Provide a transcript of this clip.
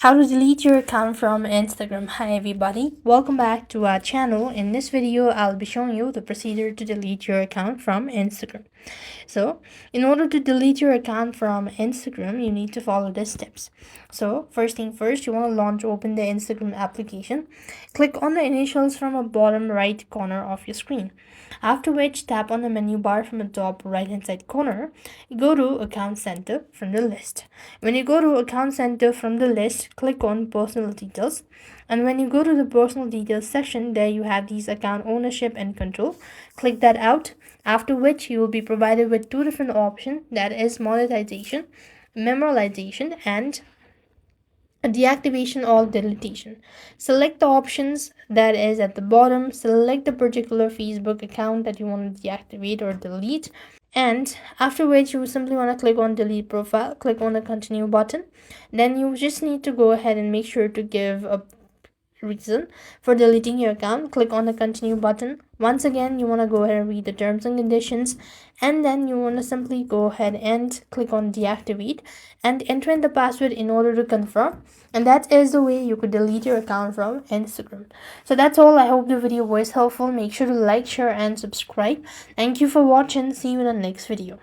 How to delete your account from Instagram. Hi everybody, welcome back to our channel. In this video, I'll be showing you the procedure to delete your account from Instagram. So, in order to delete your account from Instagram, you need to follow these steps. So, first thing first, you want to open the Instagram application. Click on the initials from the bottom right corner of your screen. After which, tap on the menu bar from the top right hand side corner. Go to Account Center from the list. When you go to Account Center from the list, click on Personal Details. And when you go to the Personal Details section, there you have these account ownership and control. Click that out. After which, you will be provided with two different options, that is monetization, memorialization, and deactivation or deletion. Select the options that is at the bottom. Select the particular Facebook account that you want to deactivate or delete, and after which you simply want to click on delete profile. Click on the continue button. Then you just need to go ahead and make sure to give a reason for deleting your account. Click on the continue button. Once again, you want to go ahead and read the terms and conditions, and then you want to simply go ahead and click on deactivate and enter in the password in order to confirm. And that is the way you could delete your account from Instagram. So that's all. I hope the video was helpful. Make sure to like, share, and subscribe. Thank you for watching. See you in the next video.